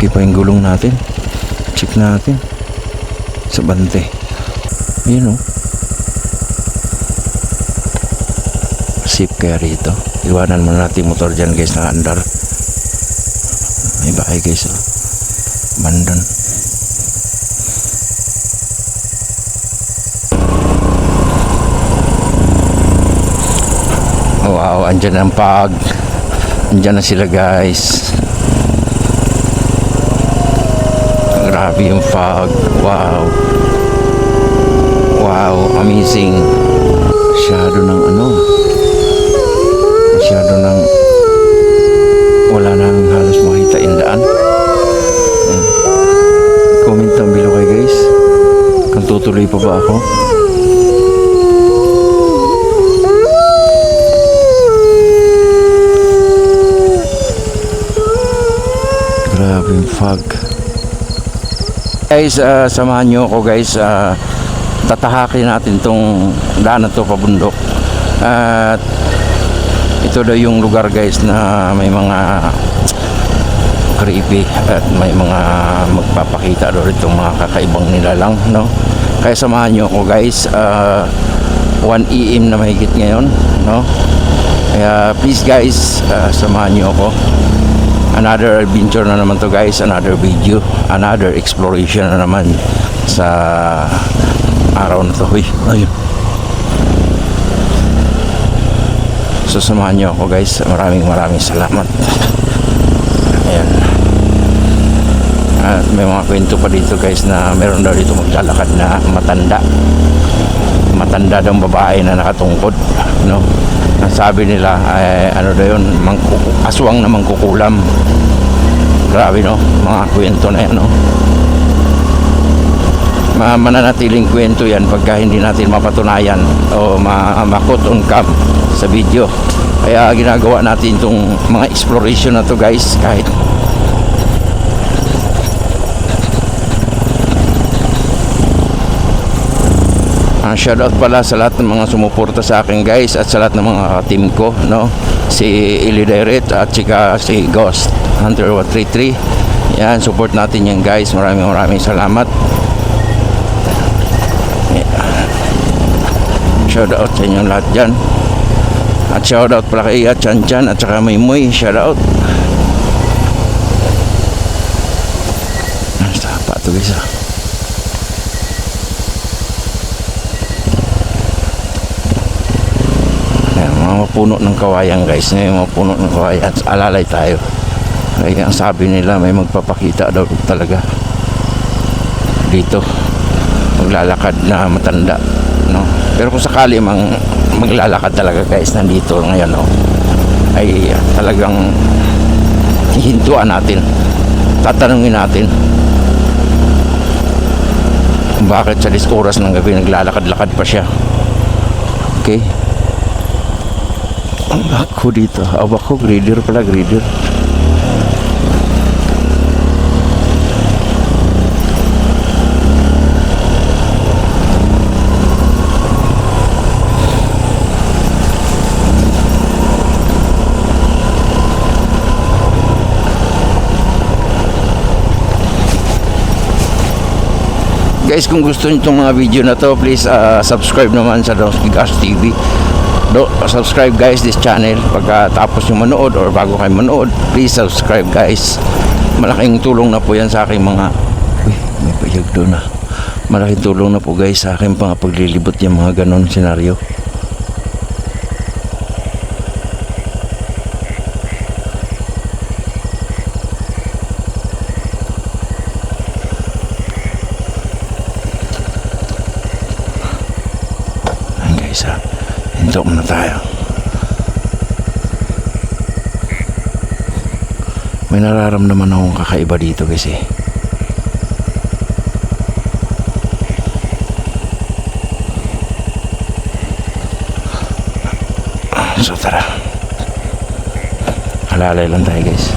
malaki pa yung gulong natin. Check natin sa bante. Yun, oh. Safe kaya rito. Iwanan muna natin motor dyan, guys, na andar. May bahay, guys, oh. Bandan. Wow, andyan ang pag. Andyan na sila, guys. Grabe yung fog. Wow. Wow, amazing. Masyado ng masyado ng wala nang halos makita yung daan. Comment down below kayo, guys, kung tutuloy pa ba ako. Grabe yung fog. Guys, samahan nyo ako, guys. Tatahakin natin tong daan na to pabundok. At ito daw yung lugar, guys, na may mga creepy at may mga magpapakita daw itong mga kakaibang nilalang, no? Kaya samahan nyo ako, guys. 1 AM na mahigit ngayon, no? Kaya please, guys, samahan nyo ako. Another adventure na naman to, guys. Another video, another exploration na naman sa araw na to. Uy, ayun. So samahan nyo ako, guys. Maraming salamat. Ayan. At may mga kwento pa dito, guys, na meron daw dito maglalakad na matanda daw babae na nakatungkod, no? Ang sabi nila ay ano daw yun, aswang na mangkukulam. Grabe, no? Mga kwento na yan, no? Mananatiling kwento yan pagka hindi natin mapatunayan o makot on cam sa video. Kaya ginagawa natin itong mga exploration na to, guys, kahit shoutout pala sa lahat ng mga sumuporta sa akin, guys, at sa lahat ng mga team ko, no? Si Eli Direct at sika si Ghost Hunter 133. Yan, support natin yan, guys. Maraming salamat. Shoutout sa inyong lahat dyan. At shoutout pala kay Chan at saka Maymoy. Shoutout. Sapa ito, guys, mga puno ng kawayan, guys. Mga puno ng kawayan. Alalay tayo. Kaya ang sabi nila may magpapakita daw talaga dito, maglalakad na matanda, no? Pero kung sakali maglalakad talaga, guys, nandito ngayon, no, ay talagang hihintuan natin, tatanungin natin kung bakit sa oras ng gabi naglalakad-lakad pa siya. Okay. Ang bako dito. Abako, grader pala, grader. Guys, kung gusto nyo itong mga video na to, please subscribe naman sa Donsky Gas TV. Subscribe, guys, this channel. Pagkatapos yung manood or bago kayo manood, please subscribe, guys. Malaking tulong na po yan sa aking mga may payag doon na. Malaking tulong na po, guys, sa aking mga paglilibot yung mga ganon senaryo. Ayan, guys, hinto muna tayo. May nararamdaman akong kakaiba dito, guys, So tara, halalay lang tayo, guys.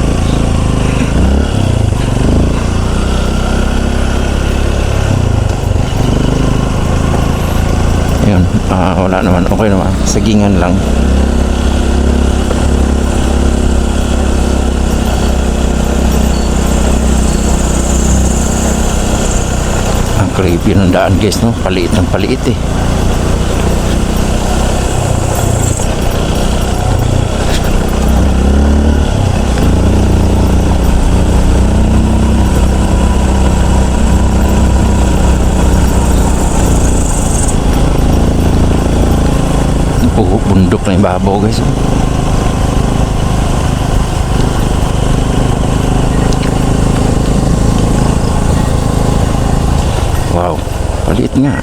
Yun, wala naman, okay naman, sagingan lang. Creepy ng daan guys, no? Paliit ng paliit eh. Bundok na yung babaw guys. Wow, palit nga.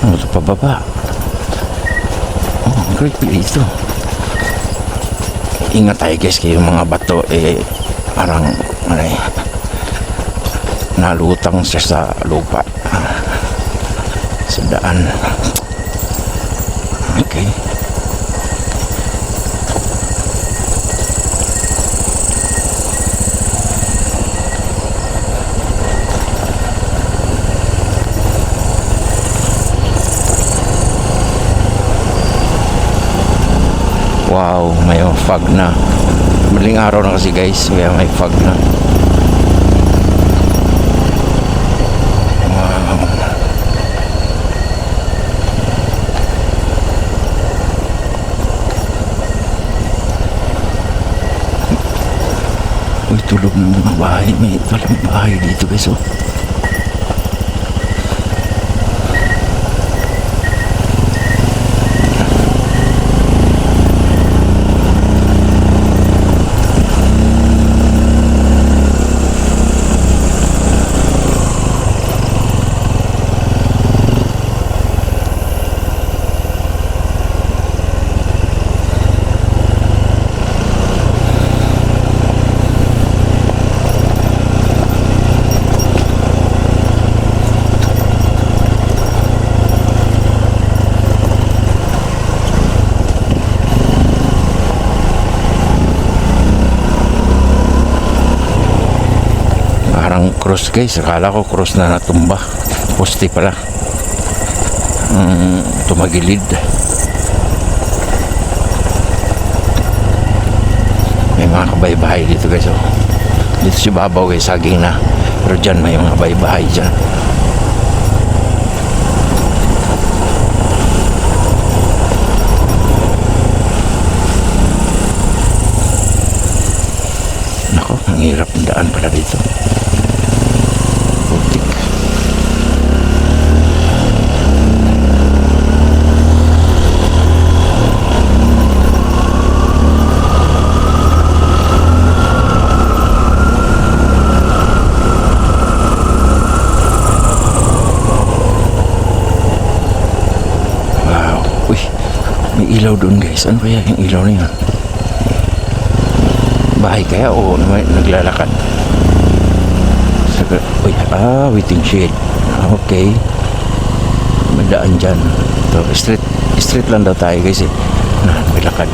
Ano ito pababa? Oh, creepy ito. Ingat tayo guys, kayo mga bato parang nalutang siya sa lupa, sa daan. Okay. Wow, may fog na. Madaling araw na kasi guys, kaya may fog na. Uy, tulog ng mga bahay. May talang bahay dito guys, oh. Cross guys, akala ko cross na natumba, poste pala, tumagilid. May mga kabaybahay dito guys, oh. Dito si babaw guys, saging na, pero dyan may mga kabaybahay dyan. Nako, ang hirap ng daan pala dito. May ilaw doon guys. Ano kaya yung ilaw na yan? Bahay kaya o naglalakad? Uy, waiting shed. Okay. May daan dyan. So, street lang daw tayo guys eh. May lakad.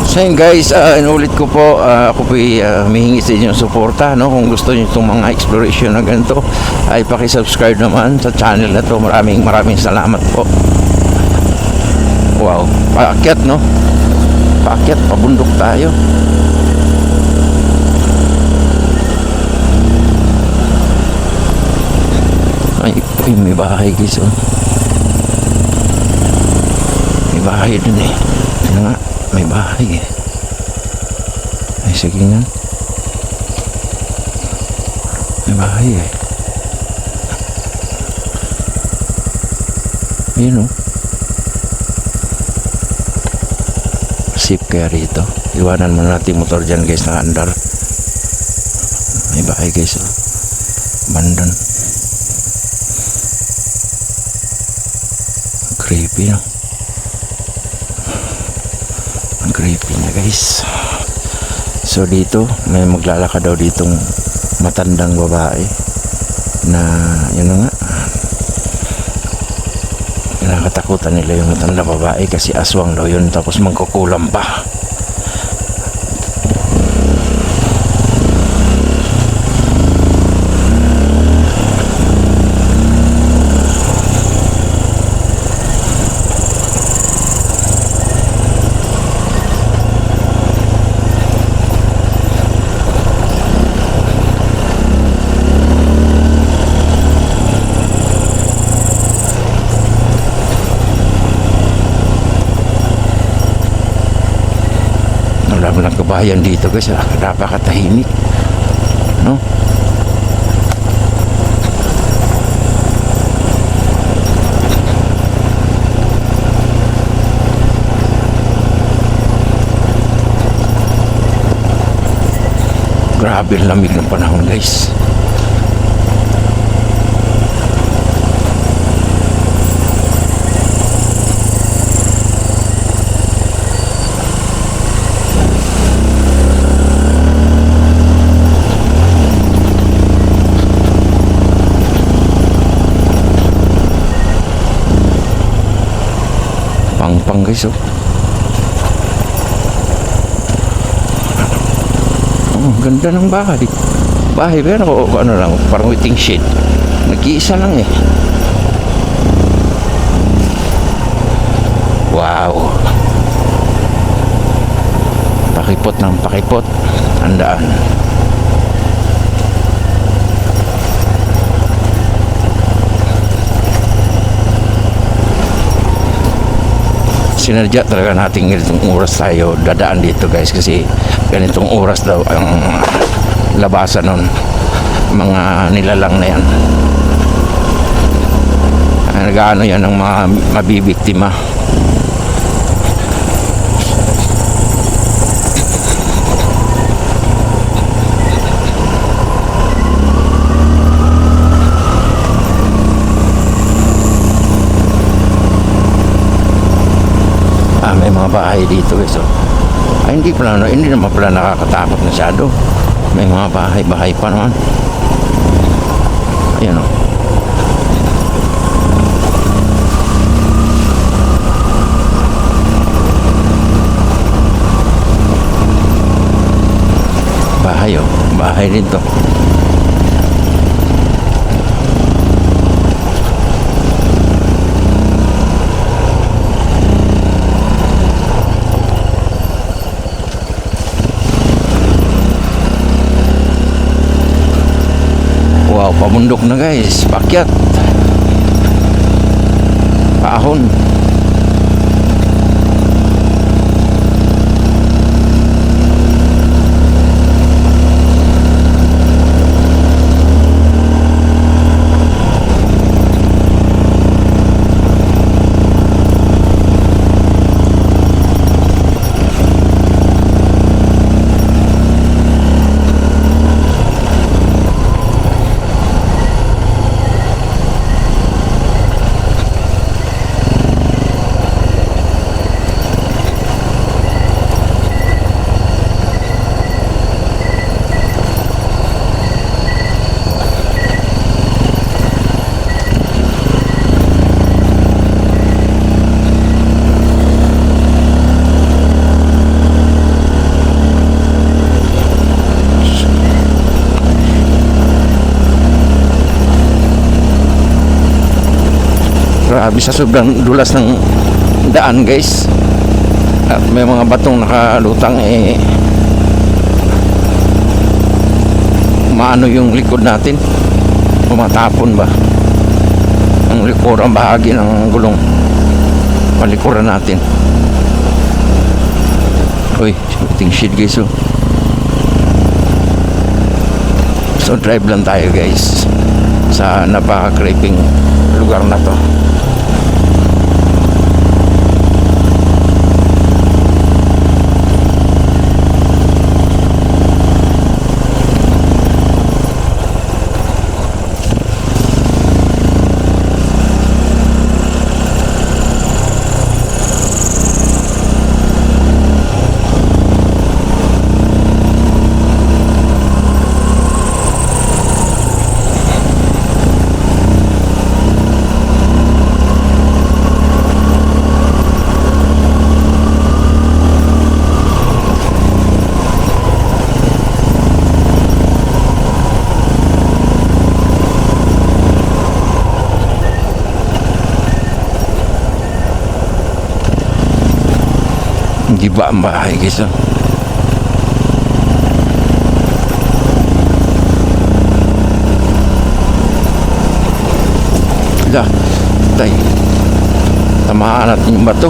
So yun guys, inulit ko po, ako po humihingi sa inyong suporta, no? Kung gusto niyo itong mga exploration na ganito, ay paki-subscribe naman sa channel na to. Maraming salamat po. Wow, paakyat, no? Paakyat, pabundok tayo. Ay, may bahay guys, oh. May bahay dun eh. Ano nga? May bahay eh. Ay, sige nga. May bahay eh. Ayun oh. Safe kaya rito. Iwanan mo natin motor dyan guys, nakaandar. May bahay guys oh. Bandon. Creepy no. Creepy na guys. So dito may maglalakad daw ditong matandang babae na yun nga, nakatakutan nila yung matandang babae kasi aswang daw yun, tapos magkukulam pa. Wala mo lang kabayan dito guys. Napakatahimik. No? Grabe ang lamig ng panahon guys. Pang guys oh. Oh, ganda ng bahay. Bahay pero ano lang, parang waiting shed. Nag-iisa lang eh. Wow. Pakipot ng pakipot. Handaan. Sinadya talaga natin ganitong oras tayo dadaan dito guys, kasi ganitong oras daw ang labasan nun mga nilalang na yan. Nag-ano yan ng mga mabibiktima. May mga bahay dito guys oh. Ay, hindi naman pala nakakatakot masyado. May mga bahay pa naman. Ayan oh. Bahay oh. Bahay rin to. Wow, pabundok na guys, pakyat. Paahon. Grabe sa sobrang dulas ng daan guys. At may mga batong nakalutang eh. Maano yung likod natin. Pumatapon ba ang likurang bahagi ng gulong palikuran natin. Uy, shooting shit guys oh. So drive lang tayo guys sa napaka-creeping lugar na to. Giba ang bahay guys oh. Dah, tay. Tamaan natin yung bato.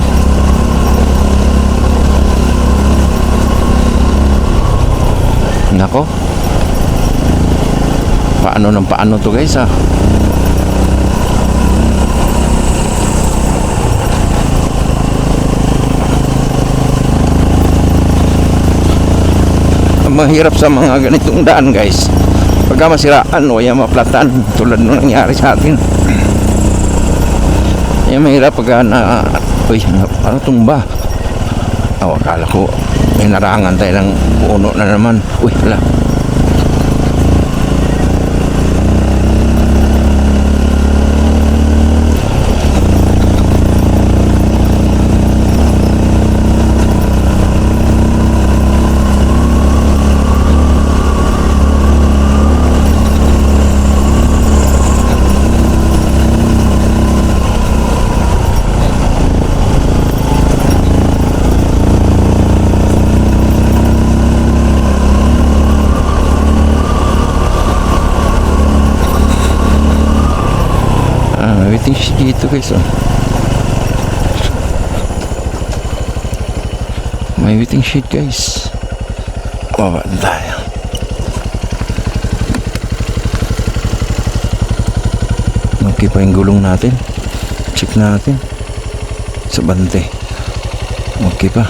Nako, paano ng paano to guys ha. Ang mahirap sa mga ganitong daan guys, pagka masiraan o yan maplatan tulad nung nangyari sa atin. Yan mahirap pagka na uy, ano tumba. Akala ko may narangan tayo ng puno na naman. Uy, wala. Waiting shed dito guys oh. May waiting shed guys. Baba na tayo. Okay pa yung gulong natin. Check natin sa bante. Okay pa.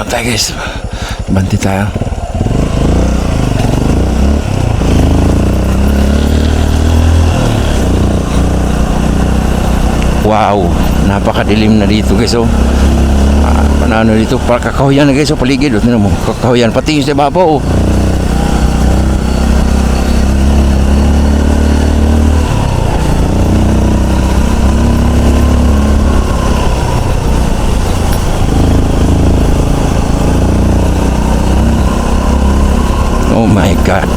Tayo guys, banti tayo. Wow, napakadilim na dito guys oh. Ano dito, kakahuyan na guys oh, paligid oh, tingnan mo, kakahuyan pati yung sa ibabaw oh. Oh my God,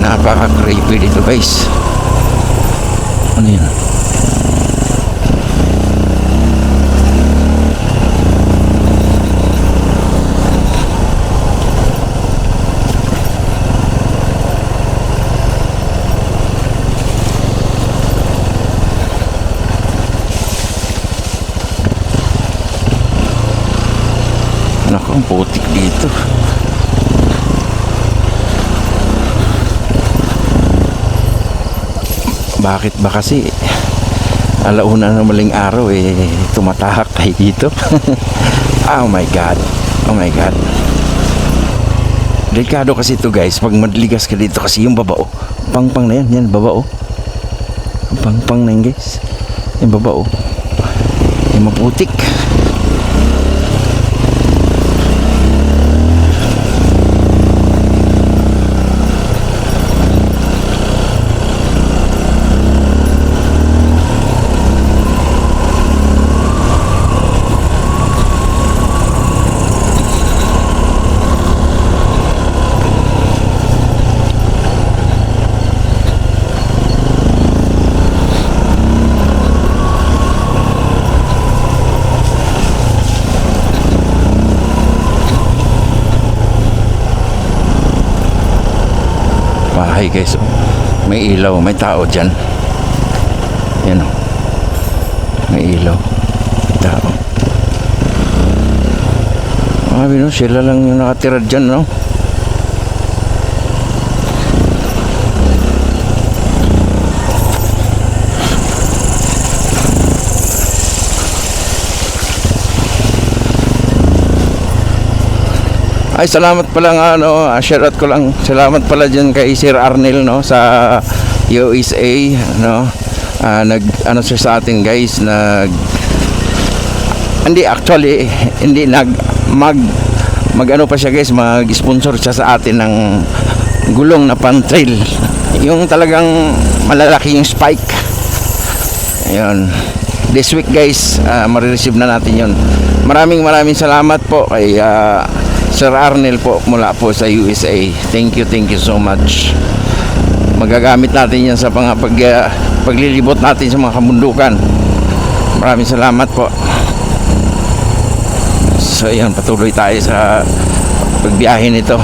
napaka-creepy dito guys. Ano yan? Naku, ang putik dito. Bakit ba kasi alauna na maling araw tumatahak tayo dito. Oh my God, oh my God, delikado kasi ito guys pag madligas ka dito kasi yung babao pang na yan babao pang na yan guys, yung babao yung maputik. Bahay guys oh. May ilaw, may tao dyan. Yan oh. May ilaw, may tao. Sabi no, sila lang yung nakatira dyan no. Ay, salamat pala nga, ano, share out ko lang. Salamat pala dyan kay Sir Arnel, no, sa USA, no. Ano siya sa atin, guys, hindi actually, hindi mag ano pa siya, guys, mag-sponsor siya sa atin ng gulong na pan-trail. Yung talagang malalaki yung spike. Ayun. This week, guys, marireceive na natin yun. Maraming salamat po kay Sir Arnel po mula po sa USA. Thank you so much. Magagamit natin yan sa paglilibot natin sa mga kabundukan. Maraming salamat po. So yan, patuloy tayo sa pagbiyahe nito.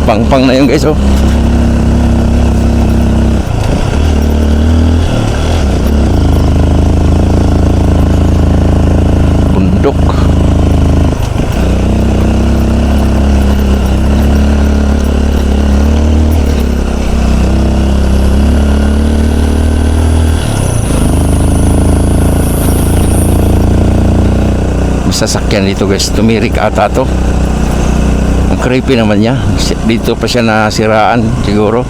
Pang-pang na yun guys, oh. Bundok. Sasakyan dito guys, tumirik ata to. Ang creepy naman niya, dito pa siya nasiraan siguro.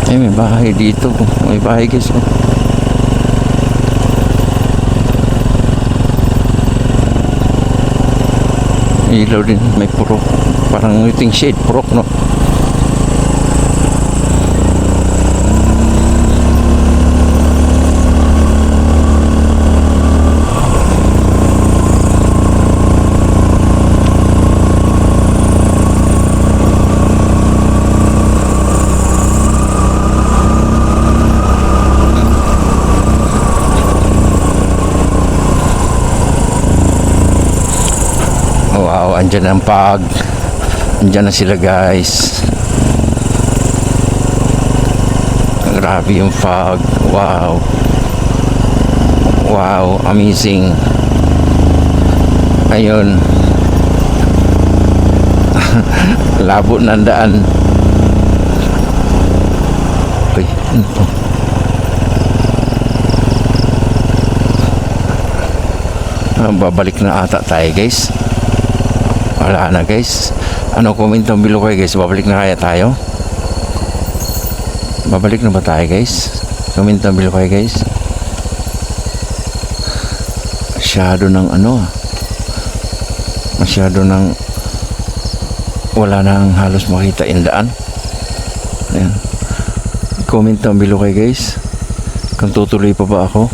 Ay, may bahay dito. May bahay guys, oh. Ilaw din. May purok. Parang ngiting shade. Purok, no? Wow, andyan ang pag. Andyan na sila guys. Grabe yung fog. Wow. Wow, amazing. Ayun. Labo ng daan. Uy, ano to? Babalik na ata tayo guys. Wala na guys. Ano, comment down below kayo guys. Babalik na kaya tayo? Babalik na ba tayo guys? Comment down below kayo guys. Masyado ng ano, masyado ng wala nang halos makita yung daan. Ayan. Comment down below kayo guys kung tutuloy pa ba ako.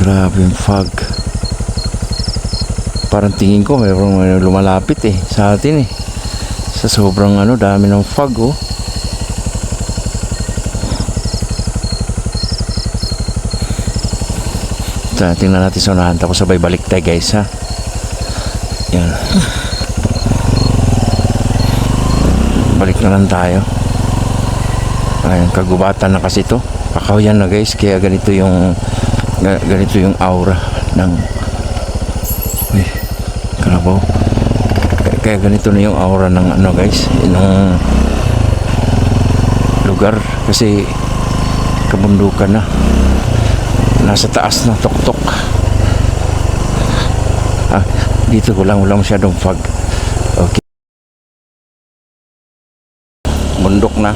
Grabe yung fog. Parang tingin ko may lumalapit eh sa atin eh. Sa sobrang ano, dami ng fog, oh. Tingnan natin sa unahan. Tapos sabay balik tayo guys, ha. Yan. Balik na lang tayo. Ayan, kagubatan na kasi to. Kakahuyan na guys. Kaya ganito yung aura ng karabaw. Kaya ganito na yung aura ng ano guys, ng lugar kasi kabundukan na, nasa taas na tuktok. Dito wala masyadong fog. Okay, bundok na.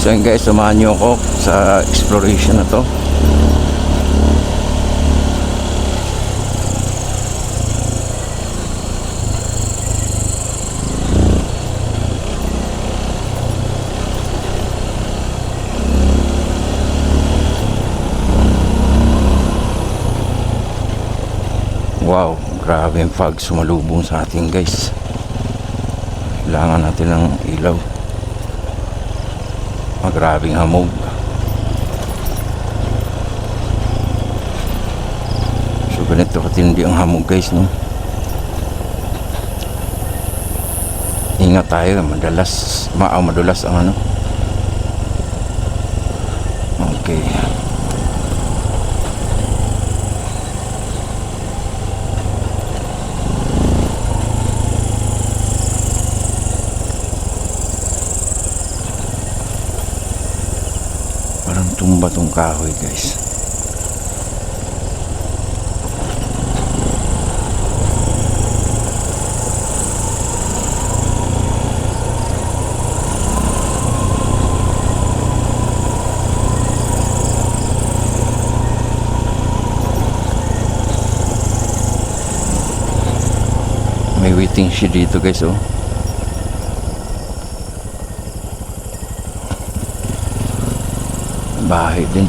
So yun guys, samahan nyo ako sa exploration na to. Wow, grabe yung fog sumalubong sa atin guys. Kailangan natin ng ilaw. Magrabing hamog. So ganito katindi ang hamog guys, no? Ingat tayo, madulas ang ano. Okay. Parang tumba tong kahoy guys. waiting siya dito guys, oh. Bahay din.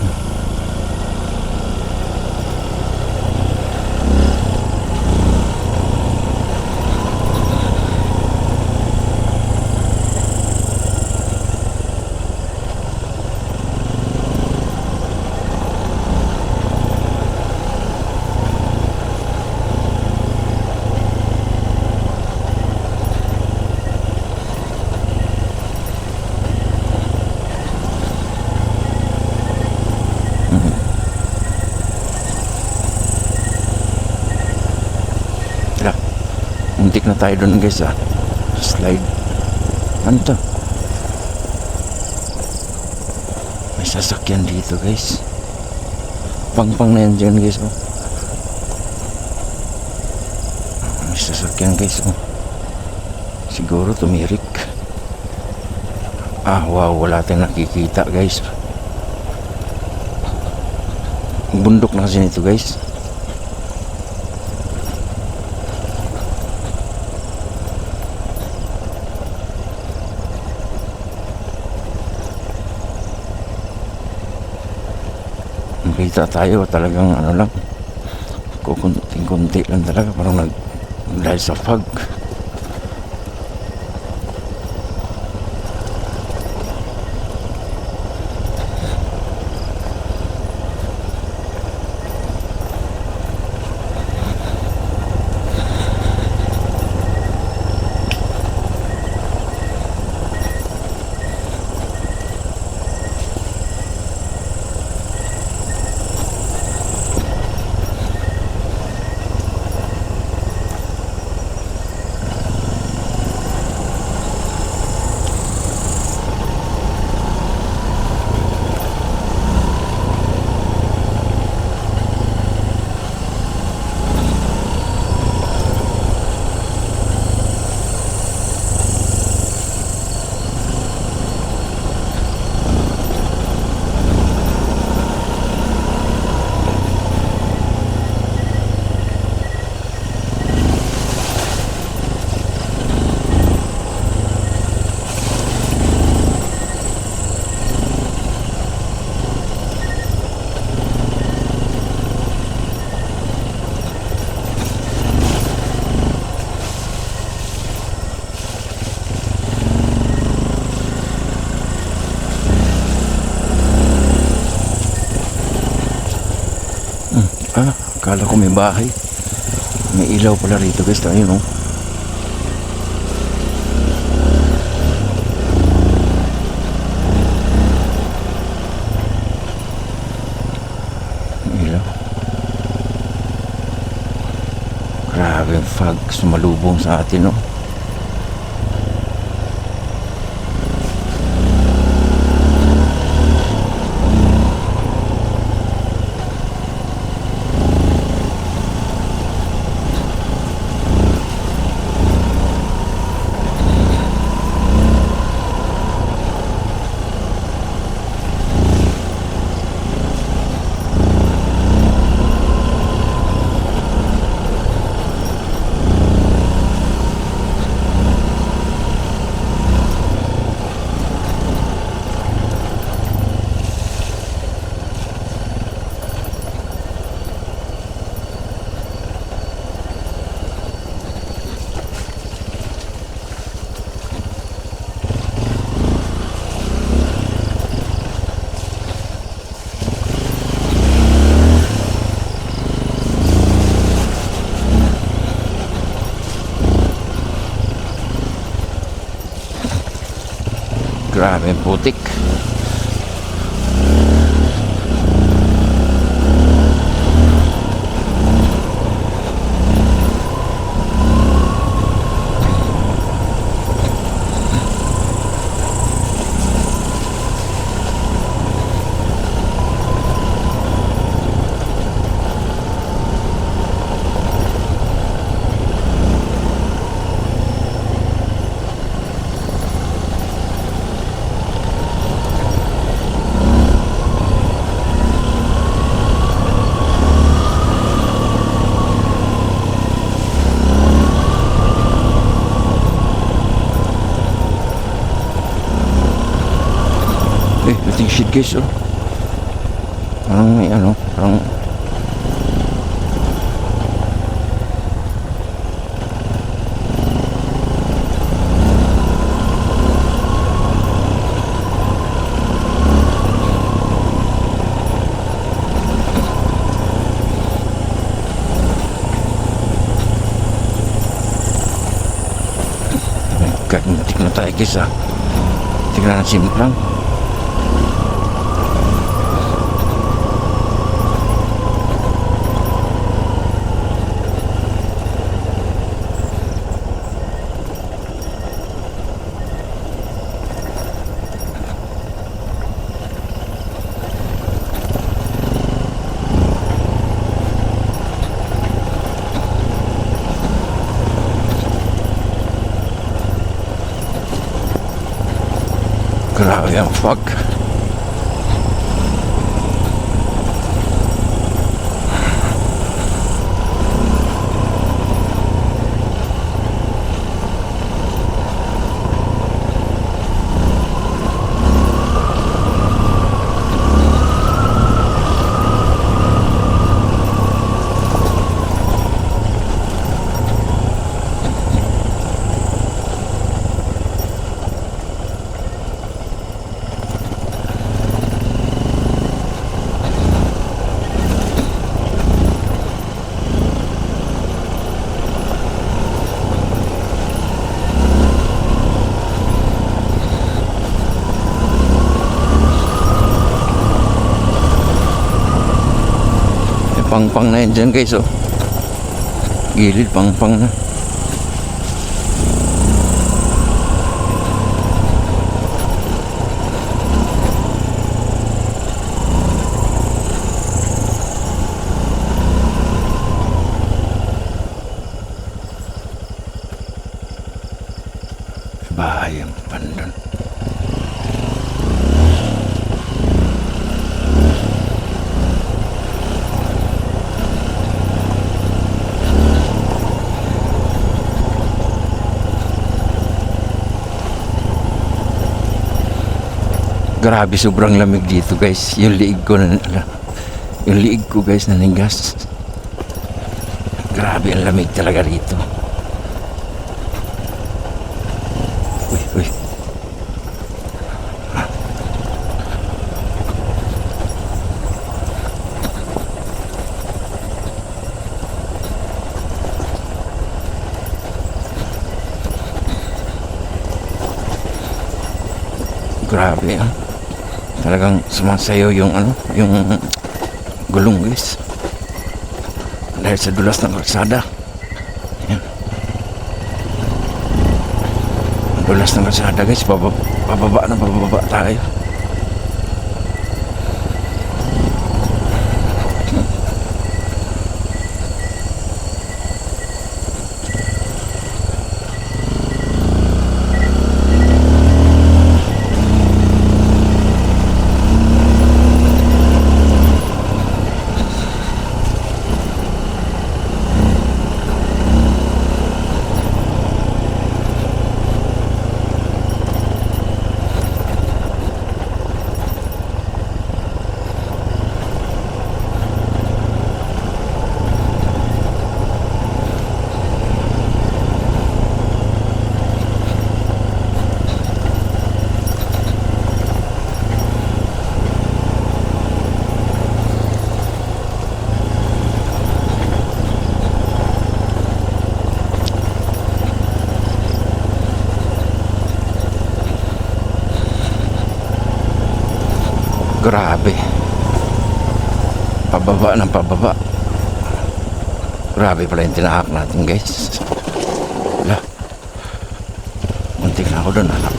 Muntik na tayo doon guys, ah. Slide. Ano to? May sasakyan dito guys. Pang na yan dyan guys, oh. May sasakyan guys, oh. Siguro tumirik. Ah wow, wala tayong nakikita guys. Bundok na kasi nito guys. Makita tayo talagang ano lang, kukunting-kunti lang talaga, parang dahil sa fog. Akala ko may bahay. May ilaw pala rito guys. Ayun, oh. May ilaw. Grabe yung fog sumalubong sa atin, oh. Grabe putik. Buting shit guys, oh. Parang may ano, parang Gantik na tayo guys, ah. Tingnan natin lang. Grabe ang fog. Pang-pang na yan dyan guys, oh. Gilid, pang-pang na. Bahay ang pandan. Grabe, sobrang lamig dito guys. Yung liig ko guys nanigas. Grabe ang lamig talaga rito. Uy. Grabe, ah. Talagang sumasayo yung yung gulong guys. Dahil sa dulas ng kalsada. Yan. Dulas ng kalsada guys, pababa tayo. Grabe. Pababa ng pababa. Grabe pala yung tinahak natin guys. Wala. Muntik na ako doon, anak.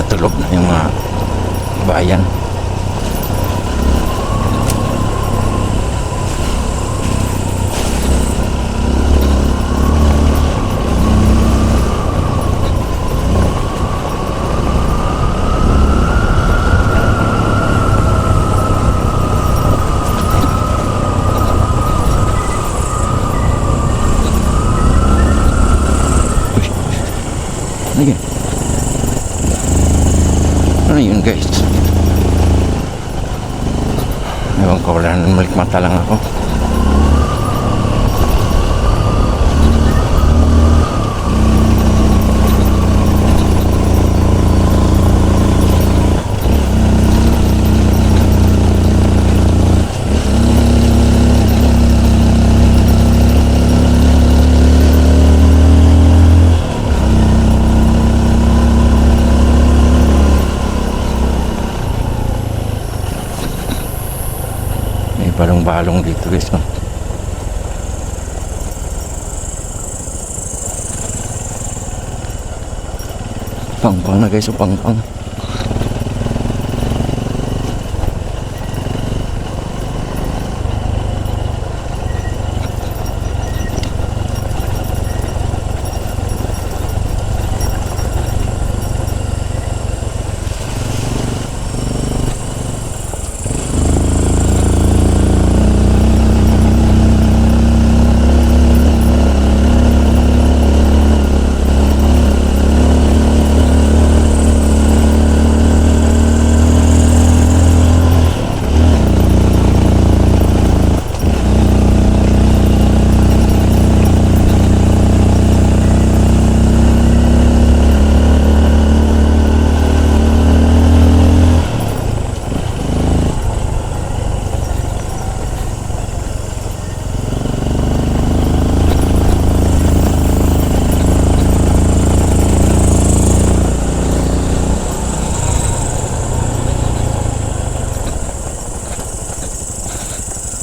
Tulog na yung mga bayan. Ayun guys. Ewan ko, wala nang malikmata lang ako. May balong-balong dito guys. Oh. Pang-pang na guys. Oh, pang-pang.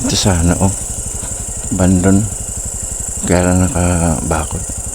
Ito sana oh. Bandon. Kaya lang nakabakod.